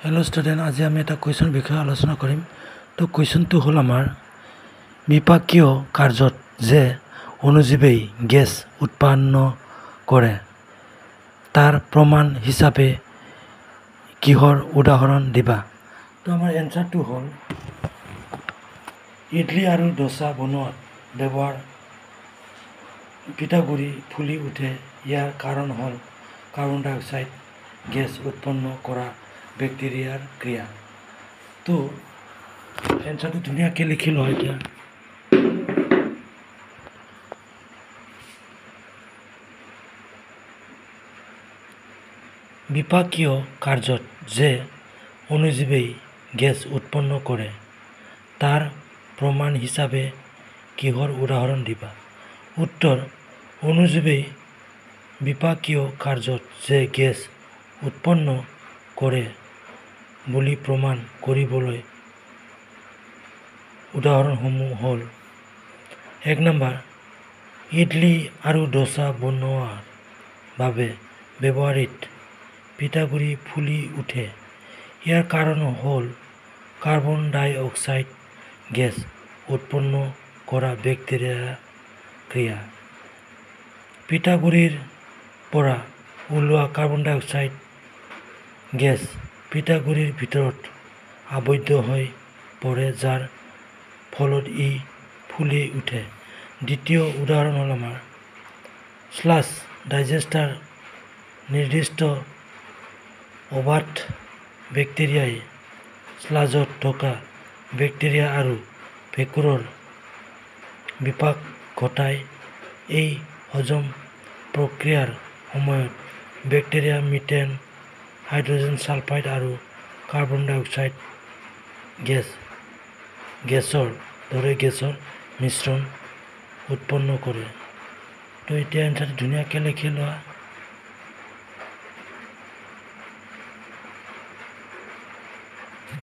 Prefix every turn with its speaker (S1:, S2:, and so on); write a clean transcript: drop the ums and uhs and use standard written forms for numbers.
S1: Hello' student, আজি আমি এটা কুৱেশ্যন বিষয়ে আলোচনা কৰিম। তো কুৱেশ্যনটো হ'ল আমাৰ বিপাকীয় কাৰ্যত যে অণুজীৱেই গেছ উৎপন্ন কৰে তাৰ প্ৰমাণ হিচাপে কিহৰ উদাহৰণ দিবা? তো আমাৰ এনচাৰটো হ'ল ইডলি আৰু ডোছা বনোৱাত ব্যৱহাৰ পিঠাগুড়ি ফুলি উঠে। ইয়াৰ কাৰণ হ'ল কাৰ্বন ডাই অক্সাইড গেছ উৎপন্ন কৰা বেক্টেৰিয়াৰ ক্ৰিয়া। তো এনচাৰটো ধুনীয়াকৈ লিখি লওঁ এতিয়া। বিপাকীয় কাৰ্যত যে অণুজীৱেই গেছ উৎপন্ন কৰে তাৰ প্ৰমাণ হিচাপে কিহৰ উদাহৰণ দিবা? উত্তৰ: অণুজীৱেই বিপাকীয় কাৰ্যত যে গেছ উৎপন্ন কৰে বুলি প্ৰমাণ কৰিবলৈ উদাহৰণসমূহ হ'ল: ১ নম্বৰ, ইডলি আৰু ডোছা বনোৱাৰ বাবে ব্যৱহৃত পিঠাগুড়ি ফুলি উঠে। ইয়াৰ কাৰণ হ'ল কাৰ্বন ডাই অক্সাইড গেছ উৎপন্ন কৰা বেক্টেৰিয়াৰ ক্ৰিয়া। পিঠাগুড়িৰ পৰা ওলোৱা কাৰ্বন ডাই অক্সাইড গেছ পিঠাগুড়িৰ ভিতৰত আবদ্ধ হৈ পৰে, যাৰ ফলত ই ফুলি উঠে। দ্বিতীয় উদাহৰণ হ'ল আমাৰ স্লাছ ডাইজেষ্টাৰ। নিৰ্দিষ্ট অবাধ বেক্টেৰিয়াই স্লাজত থকা বেক্টেৰিয়া আৰু ভেঁকুৰৰ বিপাক ঘটায়। এই হজম প্ৰক্ৰিয়াৰ সময়ত বেক্টেৰিয়া মিথেন, হাইড্ৰজেন ছালফাইড আৰু কাৰ্বন ডাই অক্সাইড গেছৰ দৰে গেছৰ মিশ্ৰণ উৎপন্ন কৰে। তো এতিয়া এনচাৰটো ধুনীয়াকৈ লিখি লোৱা।